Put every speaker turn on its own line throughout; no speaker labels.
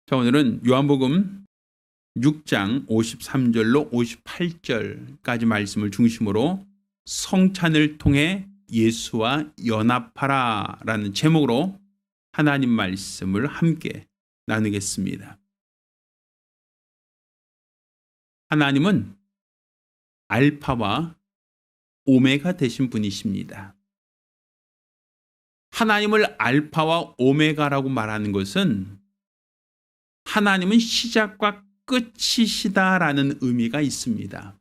자, 오늘은 요한복음 6장 53절로 58절까지 말씀을 중심으로 성찬을 통해 예수와 연합하라 라는 제목으로 하나님 말씀을 함께 나누겠습니다. 하나님은 알파와 오메가 되신 분이십니다. 하나님을 알파와 오메가라고 말하는 것은 하나님은 시작과 끝이시다라는 의미가 있습니다.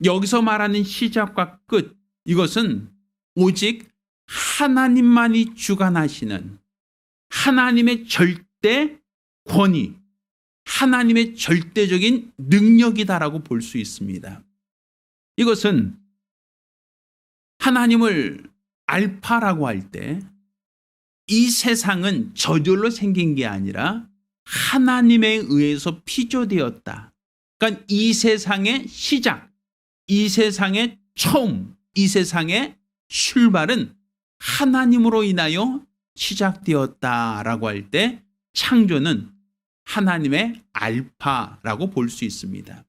여기서 말하는 시작과 끝, 이것은 오직 하나님만이 주관하시는 하나님의 절대 권위, 하나님의 절대적인 능력이다라고 볼 수 있습니다. 이것은 하나님을 알파라고 할 때 이 세상은 저절로 생긴 게 아니라 하나님에 의해서 피조되었다. 그러니까 이 세상의 시작, 이 세상의 처음, 이 세상의 출발은 하나님으로 인하여 시작되었다라고 할 때 창조는 하나님의 알파라고 볼 수 있습니다.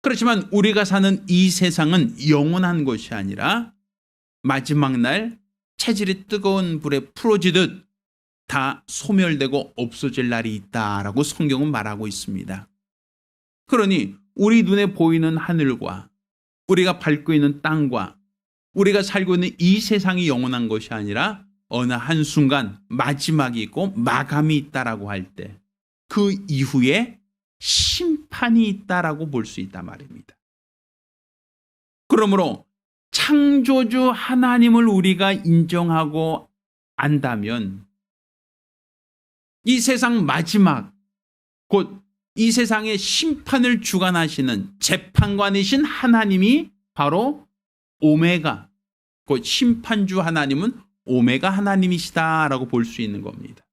그렇지만 우리가 사는 이 세상은 영원한 것이 아니라 마지막 날 체질이 뜨거운 불에 풀어지듯 다 소멸되고 없어질 날이 있다라고 성경은 말하고 있습니다. 그러니 우리 눈에 보이는 하늘과 우리가 밟고 있는 땅과 우리가 살고 있는 이 세상이 영원한 것이 아니라 어느 한순간 마지막이 있고 마감이 있다라고 할 때 그 이후에 심판이 있다라고 볼 수 있단 말입니다. 그러므로 창조주 하나님을 우리가 인정하고 안다면 이 세상 마지막, 곧 이 세상의 심판을 주관하시는 재판관이신 하나님이 바로 오메가, 곧 심판주 하나님은 오메가 하나님이시다라고 볼 수 있는 겁니다.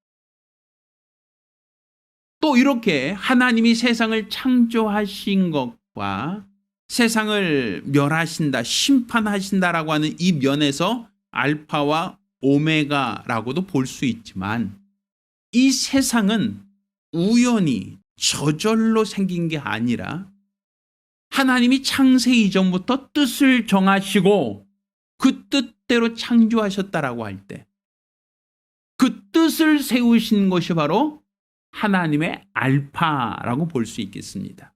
또 이렇게 하나님이 세상을 창조하신 것과 세상을 멸하신다, 심판하신다라고 하는 이 면에서 알파와 오메가라고도 볼 수 있지만 이 세상은 우연히 저절로 생긴 게 아니라 하나님이 창세 이전부터 뜻을 정하시고 그 뜻대로 창조하셨다라고 할 때 그 뜻을 세우신 것이 바로 하나님의 알파라고 볼 수 있겠습니다.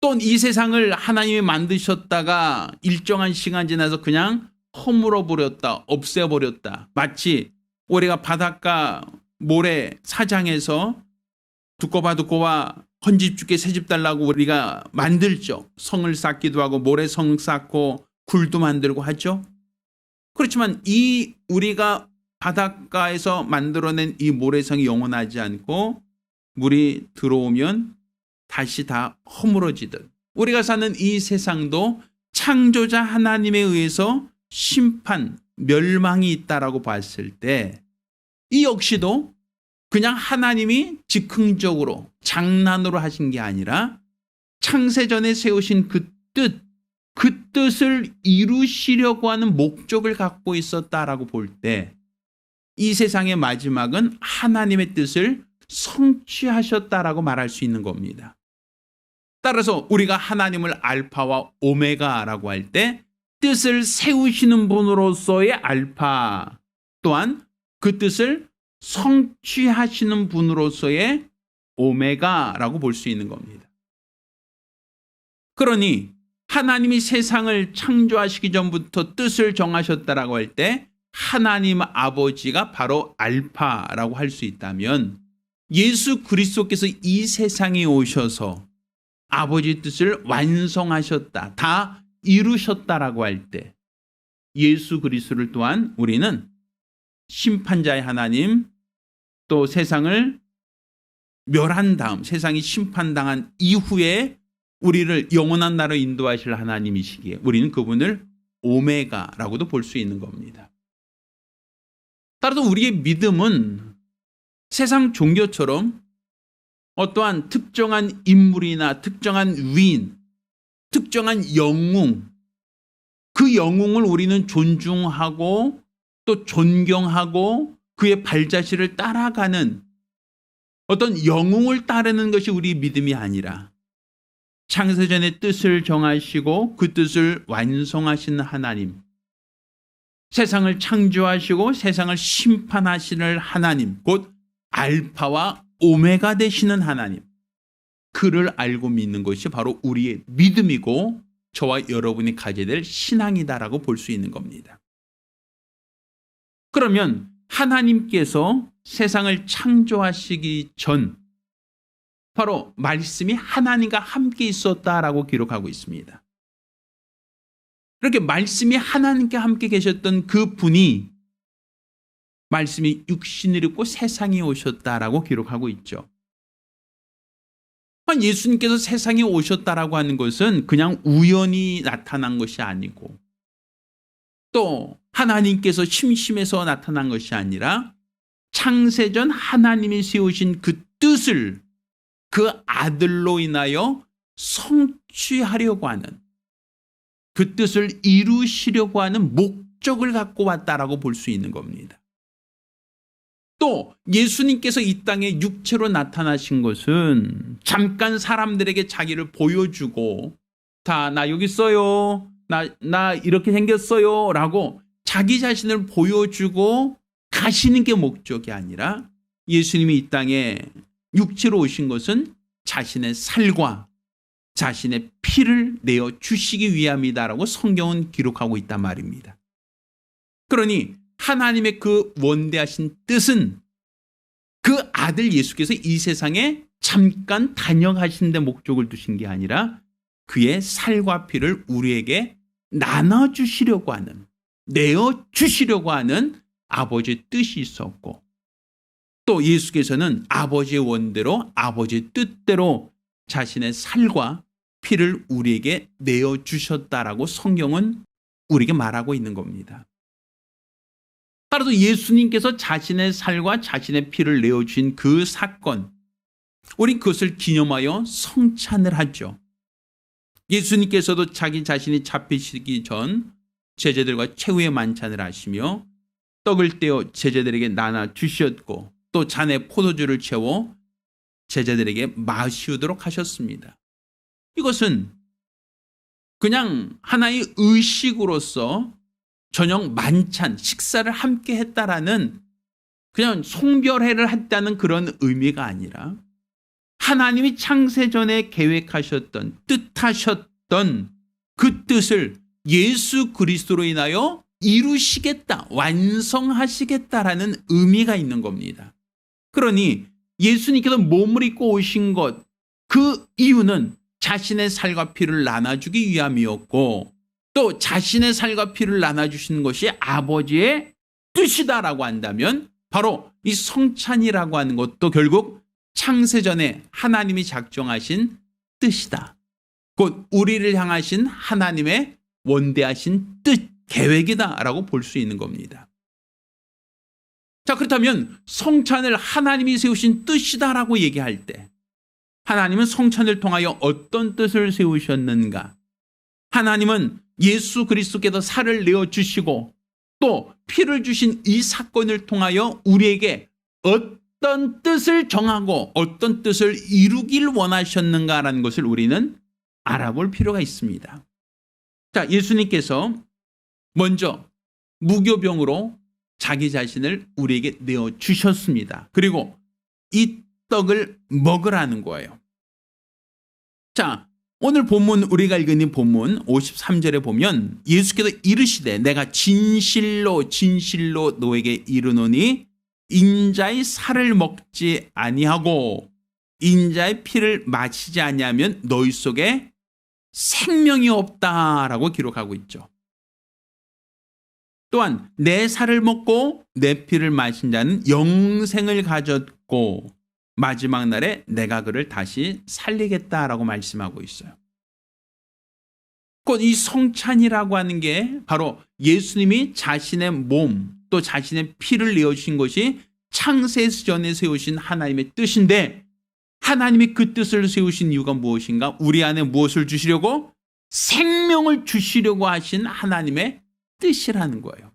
또 이 세상을 하나님이 만드셨다가 일정한 시간 지나서 그냥 허물어 버렸다, 없애 버렸다. 마치 우리가 바닷가 모래 사장에서 두꺼봐 헌집 주게 새집 달라고 우리가 만들죠. 성을 쌓기도 하고 모래성 쌓고 굴도 만들고 하죠. 그렇지만 이 우리가 바닷가에서 만들어낸 이 모래성이 영원하지 않고 물이 들어오면 다시 다 허물어지듯 우리가 사는 이 세상도 창조자 하나님에 의해서 심판, 멸망이 있다라고 봤을 때 이 역시도 그냥 하나님이 즉흥적으로 장난으로 하신 게 아니라 창세전에 세우신 그 뜻을 이루시려고 하는 목적을 갖고 있었다라고 볼 때 이 세상의 마지막은 하나님의 뜻을 성취하셨다라고 말할 수 있는 겁니다. 따라서 우리가 하나님을 알파와 오메가라고 할 때 뜻을 세우시는 분으로서의 알파, 또한 그 뜻을 성취하시는 분으로서의 오메가라고 볼 수 있는 겁니다. 그러니 하나님이 세상을 창조하시기 전부터 뜻을 정하셨다라고 할 때 하나님 아버지가 바로 알파라고 할 수 있다면 예수 그리스도께서 이 세상에 오셔서 아버지 뜻을 완성하셨다, 다 이루셨다라고 할 때 예수 그리스도를 또한 우리는 심판자의 하나님, 또 세상을 멸한 다음 세상이 심판당한 이후에 우리를 영원한 나라로 인도하실 하나님이시기에 우리는 그분을 오메가라고도 볼 수 있는 겁니다. 따라서 우리의 믿음은 세상 종교처럼 어떠한 특정한 인물이나 특정한 위인, 특정한 영웅, 그 영웅을 우리는 존중하고 또 존경하고 그의 발자취를 따라가는 어떤 영웅을 따르는 것이 우리 믿음이 아니라 창세전의 뜻을 정하시고 그 뜻을 완성하시는 하나님, 세상을 창조하시고 세상을 심판하시는 하나님, 곧 알파와 오메가 되시는 하나님, 그를 알고 믿는 것이 바로 우리의 믿음이고 저와 여러분이 가져야 될 신앙이다라고 볼 수 있는 겁니다. 그러면 하나님께서 세상을 창조하시기 전 바로 말씀이 하나님과 함께 있었다라고 기록하고 있습니다. 이렇게 말씀이 하나님께 함께 계셨던 그 분이 말씀이 육신을 입고 세상에 오셨다라고 기록하고 있죠. 예수님께서 세상에 오셨다라고 하는 것은 그냥 우연히 나타난 것이 아니고 또 하나님께서 심심해서 나타난 것이 아니라 창세전 하나님이 세우신 그 뜻을 그 아들로 인하여 성취하려고 하는, 그 뜻을 이루시려고 하는 목적을 갖고 왔다라고 볼 수 있는 겁니다. 또 예수님께서 이 땅에 육체로 나타나신 것은 잠깐 사람들에게 자기를 보여주고 나 여기 있어요, 나 이렇게 생겼어요 라고 자기 자신을 보여주고 가시는 게 목적이 아니라 예수님이 이 땅에 육체로 오신 것은 자신의 살과 자신의 피를 내어 주시기 위함이다라고 성경은 기록하고 있단 말입니다. 그러니 하나님의 그 원대하신 뜻은 그 아들 예수께서 이 세상에 잠깐 단역하신 데 목적을 두신 게 아니라 그의 살과 피를 우리에게 나눠주시려고 하는, 내어주시려고 하는 아버지의 뜻이 있었고, 또 예수께서는 아버지의 원대로 아버지의 뜻대로 자신의 살과 피를 우리에게 내어주셨다라고 성경은 우리에게 말하고 있는 겁니다. 따라서 예수님께서 자신의 살과 자신의 피를 내어주신 그 사건, 우린 그것을 기념하여 성찬을 하죠. 예수님께서도 자기 자신이 잡히시기 전 제자들과 최후의 만찬을 하시며 떡을 떼어 제자들에게 나눠 주셨고 또 잔에 포도주를 채워 제자들에게 마시우도록 하셨습니다. 이것은 그냥 하나의 의식으로서 저녁 만찬, 식사를 함께 했다라는 그냥 송별회를 했다는 그런 의미가 아니라 하나님이 창세전에 계획하셨던, 뜻하셨던 그 뜻을 예수 그리스도로 인하여 이루시겠다, 완성하시겠다라는 의미가 있는 겁니다. 그러니 예수님께서 몸을 입고 오신 것, 그 이유는 자신의 살과 피를 나눠주기 위함이었고 또 자신의 살과 피를 나눠주시는 것이 아버지의 뜻이다라고 한다면 바로 이 성찬이라고 하는 것도 결국 창세전에 하나님이 작정하신 뜻이다. 곧 우리를 향하신 하나님의 원대하신 뜻, 계획이다라고 볼 수 있는 겁니다. 자, 그렇다면 성찬을 하나님이 세우신 뜻이다라고 얘기할 때 하나님은 성찬을 통하여 어떤 뜻을 세우셨는가? 하나님은 예수 그리스도께서 살을 내어주시고 또 피를 주신 이 사건을 통하여 우리에게 어떤 뜻을 정하고 어떤 뜻을 이루길 원하셨는가라는 것을 우리는 알아볼 필요가 있습니다. 자, 예수님께서 먼저 무교병으로 자기 자신을 우리에게 내어주셨습니다. 그리고 이 떡을 먹으라는 거예요. 자, 오늘 본문 우리가 읽은 본문 53절에 보면 예수께서 이르시되 내가 진실로 진실로 너에게 이르노니 인자의 살을 먹지 아니하고 인자의 피를 마시지 아니하면 너희 속에 생명이 없다라고 기록하고 있죠. 또한 내 살을 먹고 내 피를 마신 자는 영생을 가졌고 마지막 날에 내가 그를 다시 살리겠다라고 말씀하고 있어요. 곧 이 성찬이라고 하는 게 바로 예수님이 자신의 몸 또 자신의 피를 내어주신 것이 창세전에 세우신 하나님의 뜻인데 하나님이 그 뜻을 세우신 이유가 무엇인가? 우리 안에 무엇을 주시려고? 생명을 주시려고 하신 하나님의 뜻이라는 거예요.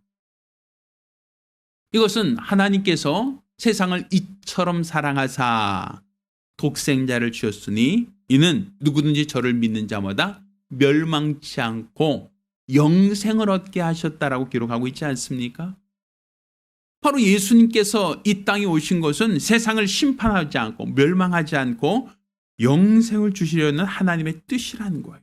이것은 하나님께서 세상을 이처럼 사랑하사 독생자를 주셨으니 이는 누구든지 저를 믿는 자마다 멸망치 않고 영생을 얻게 하셨다라고 기록하고 있지 않습니까? 바로 예수님께서 이 땅에 오신 것은 세상을 심판하지 않고 멸망하지 않고 영생을 주시려는 하나님의 뜻이라는 거예요.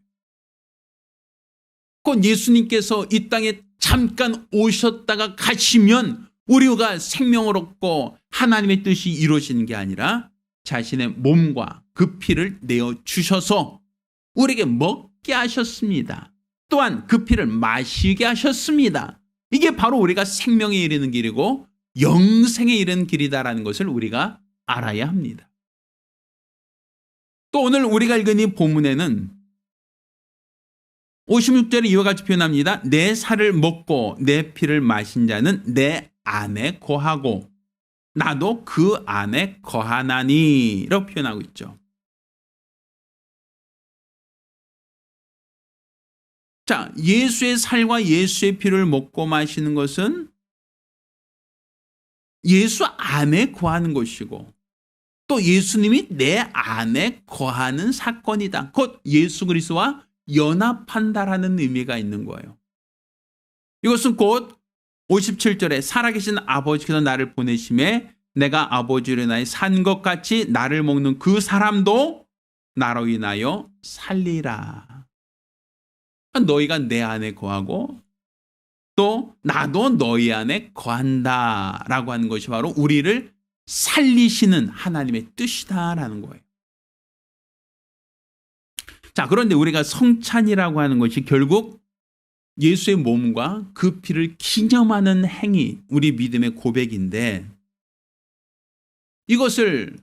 곧 예수님께서 이 땅에 잠깐 오셨다가 가시면 우리가 생명을 얻고 하나님의 뜻이 이루어지는 게 아니라 자신의 몸과 그 피를 내어주셔서 우리에게 먹게 하셨습니다. 또한 그 피를 마시게 하셨습니다. 이게 바로 우리가 생명에 이르는 길이고 영생에 이르는 길이다라는 것을 우리가 알아야 합니다. 또 오늘 우리가 읽은 이 본문에는 56절에 이와 같이 표현합니다. 내 살을 먹고 내 피를 마신 자는 내 안에 거하고 나도 그 안에 거하나니 라고 표현하고 있죠. 자, 예수의 살과 예수의 피를 먹고 마시는 것은 예수 안에 거하는 것이고 또 예수님이 내 안에 거하는 사건이다. 곧 예수 그리스도와 연합한다라는 의미가 있는 거예요. 이것은 곧 57절에 살아계신 아버지께서 나를 보내심에 내가 아버지로 인하여 산 것 같이 나를 먹는 그 사람도 나로 인하여 살리라. 너희가 내 안에 거하고 또 나도 너희 안에 거한다라고 하는 것이 바로 우리를 살리시는 하나님의 뜻이다라는 거예요. 자, 그런데 우리가 성찬이라고 하는 것이 결국 예수의 몸과 그 피를 기념하는 행위, 우리 믿음의 고백인데 이것을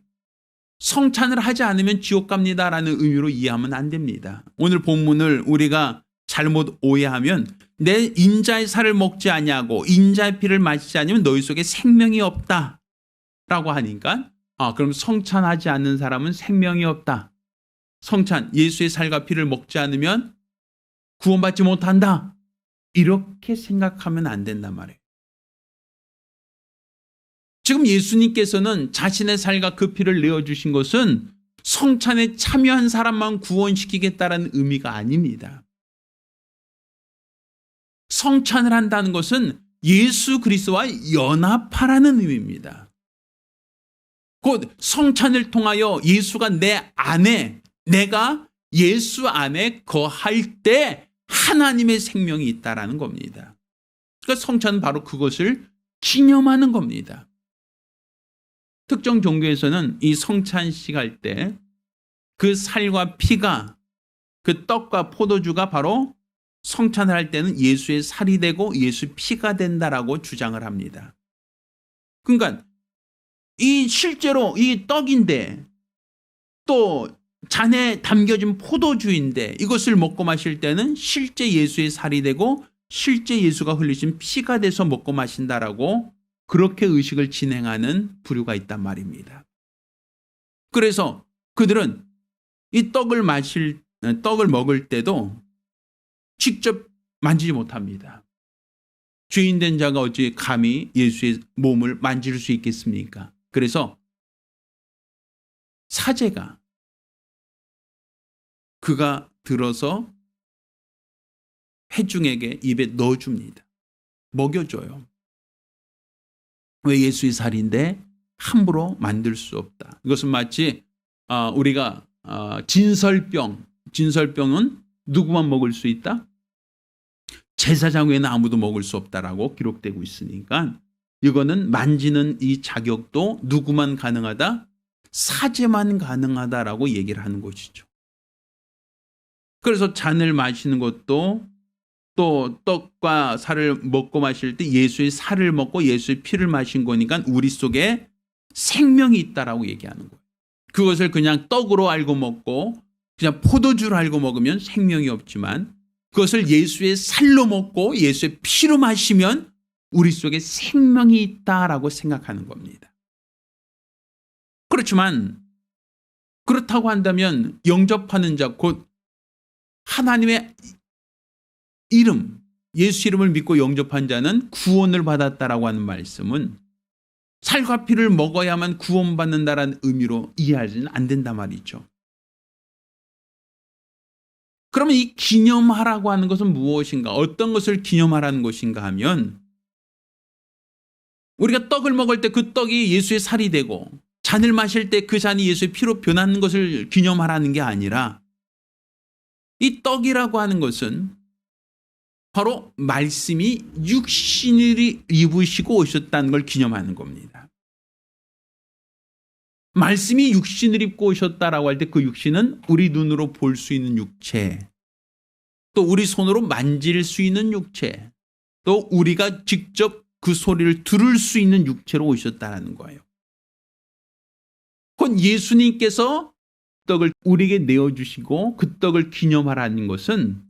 성찬을 하지 않으면 지옥 갑니다라는 의미로 이해하면 안 됩니다. 오늘 본문을 우리가 잘못 오해하면 내 인자의 살을 먹지 아니하고 인자의 피를 마시지 않으면 너희 속에 생명이 없다라고 하니까 그럼 성찬하지 않는 사람은 생명이 없다. 성찬, 예수의 살과 피를 먹지 않으면 구원받지 못한다. 이렇게 생각하면 안 된단 말이에요. 지금 예수님께서는 자신의 살과 그 피를 내어주신 것은 성찬에 참여한 사람만 구원시키겠다는 의미가 아닙니다. 성찬을 한다는 것은 예수 그리스도와 연합하라는 의미입니다. 곧 성찬을 통하여 예수가 내 안에, 내가 예수 안에 거할 때 하나님의 생명이 있다라는 겁니다. 그러니까 성찬은 바로 그것을 기념하는 겁니다. 특정 종교에서는 이 성찬식 할 때 그 살과 피가, 그 떡과 포도주가 바로 성찬을 할 때는 예수의 살이 되고 예수의 피가 된다라고 주장을 합니다. 그러니까 이 실제로 이 떡인데 또 잔에 담겨진 포도주인데 이것을 먹고 마실 때는 실제 예수의 살이 되고 실제 예수가 흘리신 피가 돼서 먹고 마신다라고 그렇게 의식을 진행하는 부류가 있단 말입니다. 그래서 그들은 이 떡을 먹을 때도 직접 만지지 못합니다. 죄인 된 자가 어찌 감히 예수의 몸을 만질 수 있겠습니까? 그래서 사제가 그가 들어서 회중에게 입에 넣어줍니다. 먹여줘요. 왜 예수의 살인데 함부로 만들 수 없다. 이것은 마치 우리가 진설병은 누구만 먹을 수 있다? 제사장 외에는 아무도 먹을 수 없다라고 기록되고 있으니까 이거는 만지는 이 자격도 누구만 가능하다? 사제만 가능하다라고 얘기를 하는 것이죠. 그래서 잔을 마시는 것도 또 떡과 살을 먹고 마실 때 예수의 살을 먹고 예수의 피를 마신 거니까 우리 속에 생명이 있다라고 얘기하는 거예요. 그것을 그냥 떡으로 알고 먹고 그냥 포도주로 알고 먹으면 생명이 없지만 그것을 예수의 살로 먹고 예수의 피로 마시면 우리 속에 생명이 있다라고 생각하는 겁니다. 그렇지만 그렇다고 한다면 영접하는 자, 곧 하나님의 이름, 예수 이름을 믿고 영접한 자는 구원을 받았다라고 하는 말씀은 살과 피를 먹어야만 구원받는다라는 의미로 이해하지는 안 된단 말이죠. 그러면 이 기념하라고 하는 것은 무엇인가? 어떤 것을 기념하라는 것인가 하면, 우리가 떡을 먹을 때 그 떡이 예수의 살이 되고 잔을 마실 때 그 잔이 예수의 피로 변하는 것을 기념하라는 게 아니라, 이 떡이라고 하는 것은 바로 말씀이 육신을 입으시고 오셨다는 걸 기념하는 겁니다. 말씀이 육신을 입고 오셨다라고 할 때 그 육신은 우리 눈으로 볼 수 있는 육체, 또 우리 손으로 만질 수 있는 육체, 또 우리가 직접 그 소리를 들을 수 있는 육체로 오셨다는 거예요. 곧 예수님께서 떡을 우리에게 내어주시고 그 떡을 기념하라는 것은,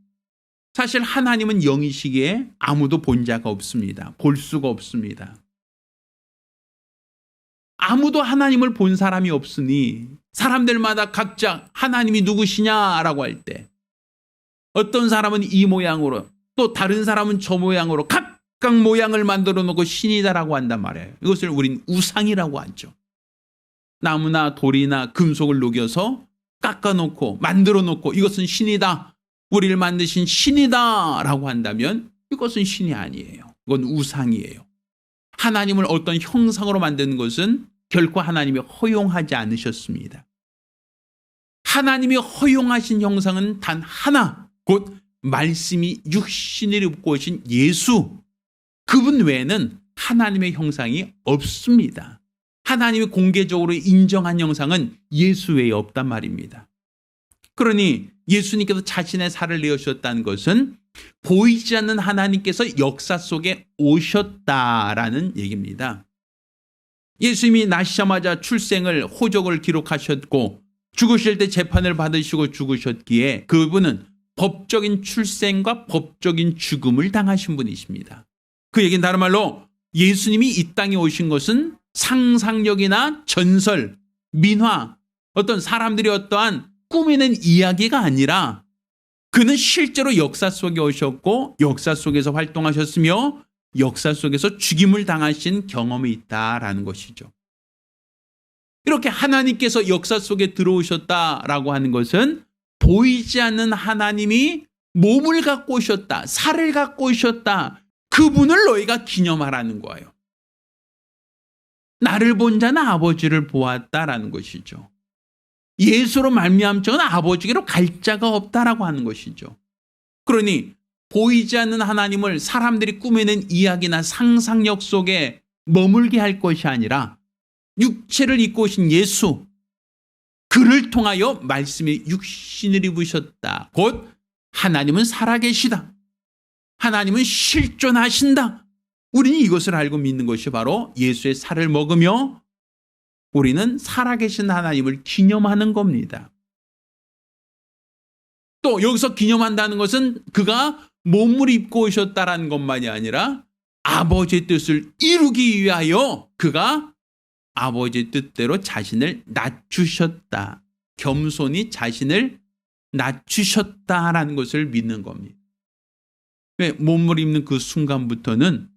사실 하나님은 영이시기에 아무도 본 자가 없습니다. 볼 수가 없습니다. 아무도 하나님을 본 사람이 없으니 사람들마다 각자 하나님이 누구시냐라고 할 때, 어떤 사람은 이 모양으로, 또 다른 사람은 저 모양으로 각각 모양을 만들어 놓고 신이다라고 한단 말이에요. 이것을 우린 우상이라고 하죠. 나무나 돌이나 금속을 녹여서 깎아놓고 만들어 놓고 이것은 신이다, 우리를 만드신 신이다 라고 한다면 이것은 신이 아니에요. 이건 우상이에요. 하나님을 어떤 형상으로 만드는 것은 결코 하나님이 허용하지 않으셨습니다. 하나님이 허용하신 형상은 단 하나, 곧 말씀이 육신을 입고 오신 예수, 그분 외에는 하나님의 형상이 없습니다. 하나님이 공개적으로 인정한 형상은 예수 외에 없단 말입니다. 그러니 예수님께서 자신의 살을 내어주셨다는 것은 보이지 않는 하나님께서 역사 속에 오셨다라는 얘기입니다. 예수님이 나시자마자 출생을 호적을 기록하셨고 죽으실 때 재판을 받으시고 죽으셨기에 그분은 법적인 출생과 법적인 죽음을 당하신 분이십니다. 그 얘기는 다른 말로 예수님이 이 땅에 오신 것은 상상력이나 전설, 민화, 어떤 사람들이 어떠한 꾸미는 이야기가 아니라 그는 실제로 역사 속에 오셨고 역사 속에서 활동하셨으며 역사 속에서 죽임을 당하신 경험이 있다라는 것이죠. 이렇게 하나님께서 역사 속에 들어오셨다라고 하는 것은 보이지 않는 하나님이 몸을 갖고 오셨다, 살을 갖고 오셨다, 그분을 너희가 기념하라는 거예요. 나를 본 자는 아버지를 보았다라는 것이죠. 예수로 말미암은 자는 아버지께로 갈 자가 없다라고 하는 것이죠. 그러니 보이지 않는 하나님을 사람들이 꾸며낸 이야기나 상상력 속에 머물게 할 것이 아니라 육체를 입고 오신 예수, 그를 통하여 말씀이 육신을 입으셨다. 곧 하나님은 살아계시다. 하나님은 실존하신다. 우리는 이것을 알고 믿는 것이 바로 예수의 살을 먹으며 우리는 살아계신 하나님을 기념하는 겁니다. 또 여기서 기념한다는 것은 그가 몸을 입고 오셨다라는 것만이 아니라 아버지의 뜻을 이루기 위하여 그가 아버지의 뜻대로 자신을 낮추셨다. 겸손히 자신을 낮추셨다라는 것을 믿는 겁니다. 왜? 몸을 입는 그 순간부터는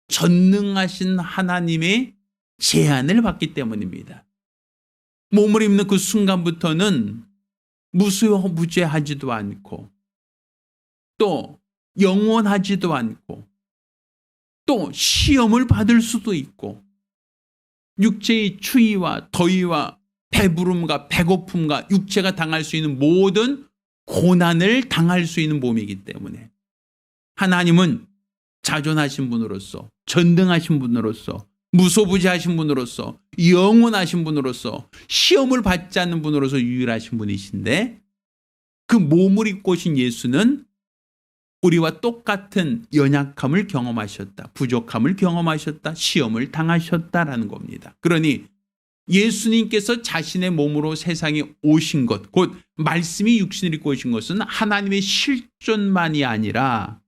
전능하신 하나님의 제한을 받기 때문입니다. 몸을 입는 그 순간부터는 무죄하지도 않고 또 영원하지도 않고 또 시험을 받을 수도 있고 육체의 추위와 더위와 배부름과 배고픔과 육체가 당할 수 있는 모든 고난을 당할 수 있는 몸이기 때문에 하나님은 자존하신 분으로서 전능하신 분으로서 무소부지하신 분으로서 영원하신 분으로서 시험을 받지 않는 분으로서 유일하신 분이신데 그 몸을 입고 오신 예수는 우리와 똑같은 연약함을 경험하셨다. 부족함을 경험하셨다. 시험을 당하셨다라는 겁니다. 그러니 예수님께서 자신의 몸으로 세상에 오신 것, 곧 말씀이 육신을 입고 오신 것은 하나님의 실존만이 아니라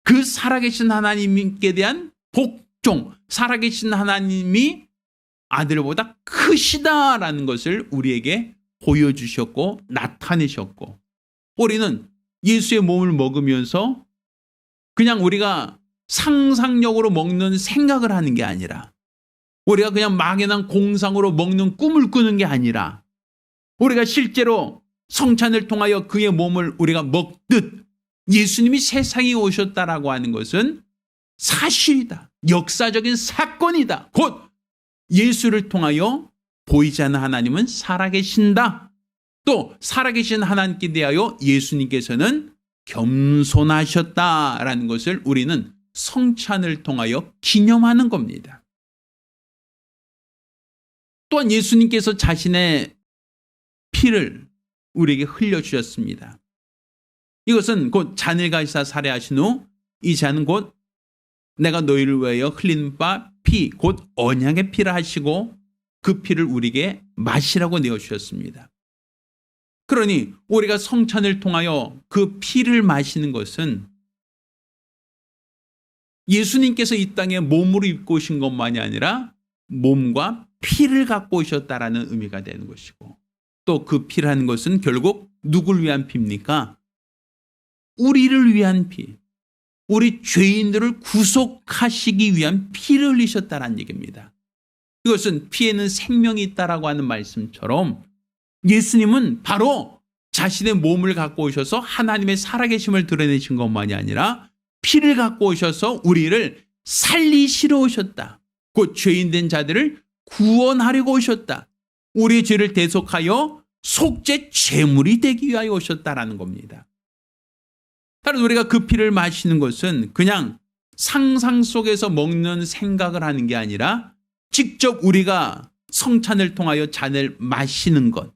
그 살아계신 하나님께 대한 복종, 살아계신 하나님이 아들보다 크시다라는 것을 우리에게 보여주셨고 나타내셨고, 우리는 예수의 몸을 먹으면서 그냥 우리가 상상력으로 먹는 생각을 하는 게 아니라 우리가 그냥 막연한 공상으로 먹는 꿈을 꾸는 게 아니라 우리가 실제로 성찬을 통하여 그의 몸을 우리가 먹듯 예수님이 세상에 오셨다라고 하는 것은 사실이다. 역사적인 사건이다. 곧 예수를 통하여 보이지 않는 하나님은 살아계신다. 또 살아계신 하나님께 대하여 예수님께서는 겸손하셨다라는 것을 우리는 성찬을 통하여 기념하는 겁니다. 또한 예수님께서 자신의 피를 우리에게 흘려주셨습니다. 이것은 곧 잔을 가지사 살해하신 후 이 잔은 곧 내가 너희를 위하여 흘린 바 피, 곧 언약의 피라 하시고 그 피를 우리에게 마시라고 내어주셨습니다. 그러니 우리가 성찬을 통하여 그 피를 마시는 것은 예수님께서 이 땅에 몸으로 입고 오신 것만이 아니라 몸과 피를 갖고 오셨다라는 의미가 되는 것이고, 또 그 피라는 것은 결국 누굴 위한 피입니까? 우리를 위한 피, 우리 죄인들을 구속하시기 위한 피를 흘리셨다는 얘기입니다. 이것은 피에는 생명이 있다라고 하는 말씀처럼 예수님은 바로 자신의 몸을 갖고 오셔서 하나님의 살아계심을 드러내신 것만이 아니라 피를 갖고 오셔서 우리를 살리시러 오셨다. 곧 죄인된 자들을 구원하려고 오셨다. 우리의 죄를 대속하여 속죄 제물이 되기 위하여 오셨다라는 겁니다. 따라서 우리가 그 피를 마시는 것은 그냥 상상 속에서 먹는 생각을 하는 게 아니라 직접 우리가 성찬을 통하여 잔을 마시는 것.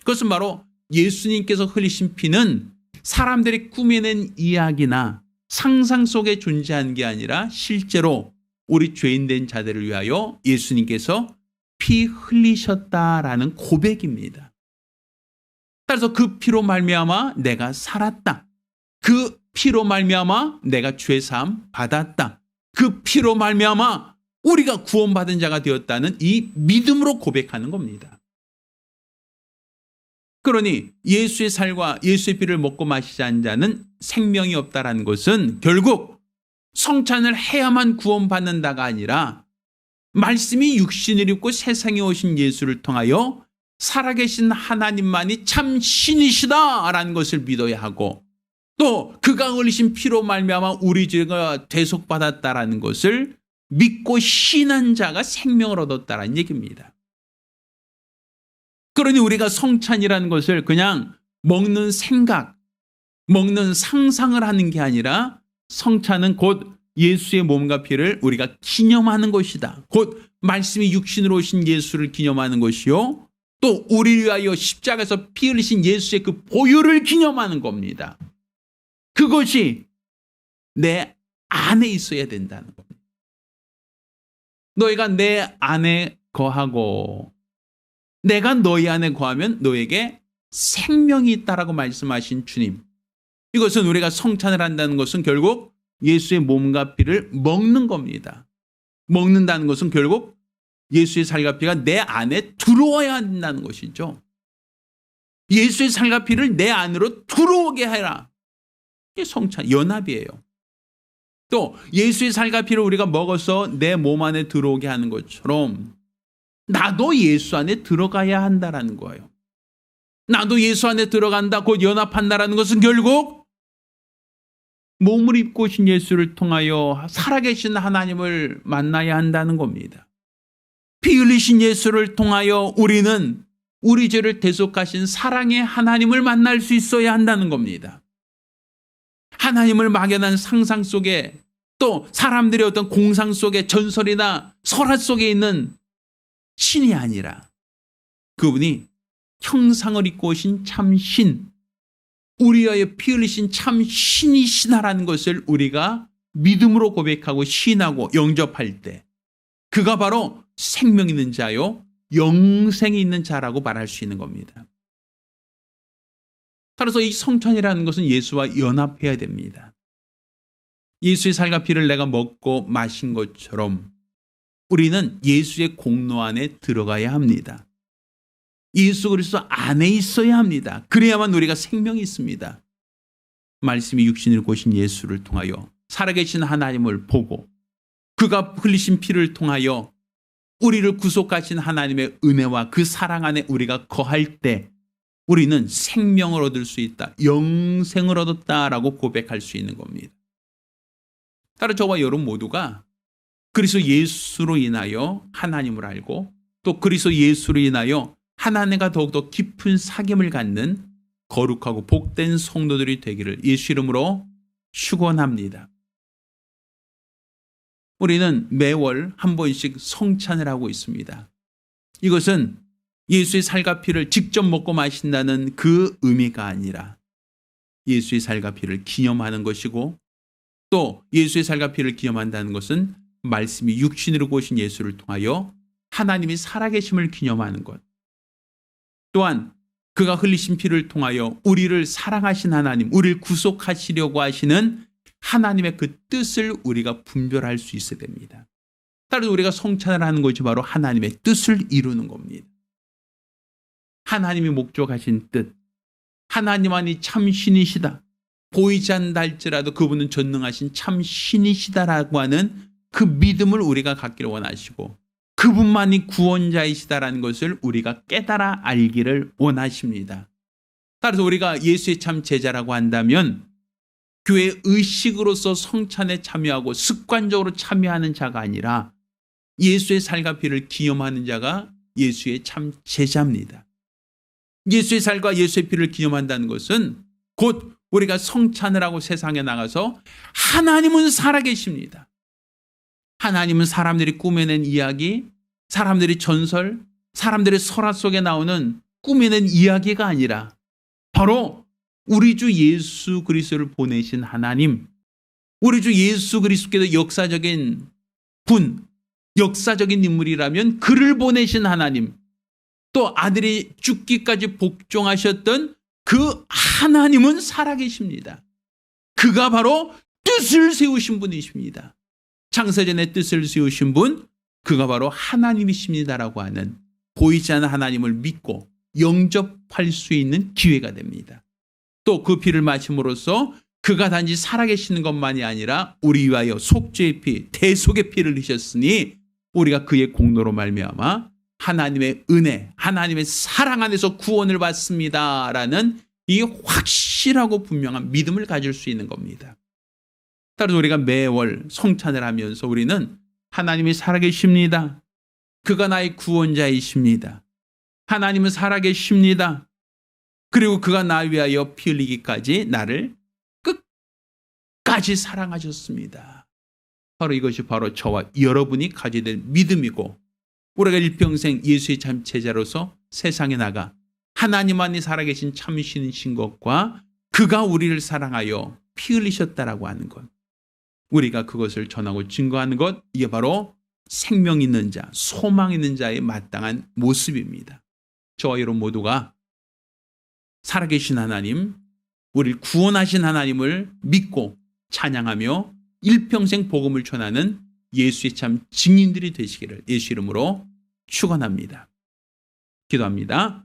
그것은 바로 예수님께서 흘리신 피는 사람들이 꾸며낸 이야기나 상상 속에 존재하는 게 아니라 실제로 우리 죄인된 자들을 위하여 예수님께서 피 흘리셨다라는 고백입니다. 따라서 그 피로 말미암아 내가 살았다. 그 피로 말미암아 내가 죄사함 받았다. 그 피로 말미암아 우리가 구원받은 자가 되었다는 이 믿음으로 고백하는 겁니다. 그러니 예수의 살과 예수의 피를 먹고 마시지 않는 자는 생명이 없다라는 것은 결국 성찬을 해야만 구원받는다가 아니라 말씀이 육신을 입고 세상에 오신 예수를 통하여 살아계신 하나님만이 참 신이시다라는 것을 믿어야 하고, 또 그가 흘리신 피로 말미암아 우리 죄가 대속받았다라는 것을 믿고 신한 자가 생명을 얻었다라는 얘기입니다. 그러니 우리가 성찬이라는 것을 그냥 먹는 생각, 먹는 상상을 하는 게 아니라 성찬은 곧 예수의 몸과 피를 우리가 기념하는 것이다. 곧 말씀이 육신으로 오신 예수를 기념하는 것이요, 또 우리를 위하여 십자가에서 피 흘리신 예수의 그 보혈을 기념하는 겁니다. 그것이 내 안에 있어야 된다는 겁니다. 너희가 내 안에 거하고 내가 너희 안에 거하면 너에게 생명이 있다라고 말씀하신 주님. 이것은 우리가 성찬을 한다는 것은 결국 예수의 몸과 피를 먹는 겁니다. 먹는다는 것은 결국 예수의 살과 피가 내 안에 들어와야 한다는 것이죠. 예수의 살과 피를 내 안으로 들어오게 해라. 이게 성찬, 연합이에요. 또 예수의 살과 피를 우리가 먹어서 내 몸 안에 들어오게 하는 것처럼 나도 예수 안에 들어가야 한다라는 거예요. 나도 예수 안에 들어간다, 곧 연합한다라는 것은 결국 몸을 입고 오신 예수를 통하여 살아계신 하나님을 만나야 한다는 겁니다. 피 흘리신 예수를 통하여 우리는 우리 죄를 대속하신 사랑의 하나님을 만날 수 있어야 한다는 겁니다. 하나님을 막연한 상상 속에, 또 사람들의 어떤 공상 속에, 전설이나 설화 속에 있는 신이 아니라 그분이 형상을 입고 오신 참 신, 우리 위하여 피 흘리신 참 신이시다라는 것을 우리가 믿음으로 고백하고 시인하고 영접할 때 그가 바로 생명 있는 자요 영생이 있는 자라고 말할 수 있는 겁니다. 따라서 이 성찬이라는 것은 예수와 연합해야 됩니다. 예수의 살과 피를 내가 먹고 마신 것처럼 우리는 예수의 공로 안에 들어가야 합니다. 예수 그리스도 안에 있어야 합니다. 그래야만 우리가 생명이 있습니다. 말씀이 육신을 고신 예수를 통하여 살아계신 하나님을 보고 그가 흘리신 피를 통하여 우리를 구속하신 하나님의 은혜와 그 사랑 안에 우리가 거할 때 우리는 생명을 얻을 수 있다. 영생을 얻었다라고 고백할 수 있는 겁니다. 따라 저와 여러분 모두가 그리스도 예수로 인하여 하나님을 알고 또 그리스도 예수로 인하여 하나님과 더욱더 깊은 사귐을 갖는 거룩하고 복된 성도들이 되기를 예수 이름으로 축원합니다. 우리는 매월 한 번씩 성찬을 하고 있습니다. 이것은 예수의 살과 피를 직접 먹고 마신다는 그 의미가 아니라 예수의 살과 피를 기념하는 것이고 또 예수의 살과 피를 기념한다는 것은 말씀이 육신으로 오신 예수를 통하여 하나님이 살아계심을 기념하는 것. 또한 그가 흘리신 피를 통하여 우리를 사랑하신 하나님, 우리를 구속하시려고 하시는 하나님의 그 뜻을 우리가 분별할 수 있어야 됩니다. 따라서 우리가 성찬을 하는 것이 바로 하나님의 뜻을 이루는 겁니다. 하나님이 목적하신 뜻, 하나님만이 참 신이시다. 보이지 않는다 할지라도 그분은 전능하신 참 신이시다라고 하는 그 믿음을 우리가 갖기를 원하시고 그분만이 구원자이시다라는 것을 우리가 깨달아 알기를 원하십니다. 따라서 우리가 예수의 참 제자라고 한다면 교회 의식으로서 성찬에 참여하고 습관적으로 참여하는 자가 아니라 예수의 살과 피를 기념하는 자가 예수의 참 제자입니다. 예수의 살과 예수의 피를 기념한다는 것은 곧 우리가 성찬을 하고 세상에 나가서 하나님은 살아계십니다. 하나님은 사람들이 꾸며낸 이야기, 사람들이 전설, 사람들의 설화 속에 나오는 꾸며낸 이야기가 아니라 바로 우리 주 예수 그리스도를 보내신 하나님, 우리 주 예수 그리스도께서 역사적인 분, 역사적인 인물이라면 그를 보내신 하나님, 또 아들이 죽기까지 복종하셨던 그 하나님은 살아계십니다. 그가 바로 뜻을 세우신 분이십니다. 창세전에 뜻을 세우신 분, 그가 바로 하나님이십니다라고 하는 보이지 않는 하나님을 믿고 영접할 수 있는 기회가 됩니다. 또 그 피를 마심으로써 그가 단지 살아계시는 것만이 아니라 우리 위하여 속죄의 피, 대속의 피를 흘리셨으니 우리가 그의 공로로 말미암아 하나님의 은혜, 하나님의 사랑 안에서 구원을 받습니다라는 이 확실하고 분명한 믿음을 가질 수 있는 겁니다. 따라서 우리가 매월 성찬을 하면서 우리는 하나님이 살아계십니다. 그가 나의 구원자이십니다. 하나님은 살아계십니다. 그리고 그가 나 위하여 피 흘리기까지 나를 끝까지 사랑하셨습니다. 바로 이것이 바로 저와 여러분이 가져야 될 믿음이고 우리가 일평생 예수의 참 제자로서 세상에 나가 하나님만이 살아계신 참신이신 것과 그가 우리를 사랑하여 피 흘리셨다라고 하는 것, 우리가 그것을 전하고 증거하는 것, 이게 바로 생명 있는 자, 소망 있는 자의 마땅한 모습입니다. 저와 여러분 모두가 살아계신 하나님, 우리를 구원하신 하나님을 믿고 찬양하며 일평생 복음을 전하는 예수의 참 증인들이 되시기를 예수 이름으로 축원합니다. 기도합니다.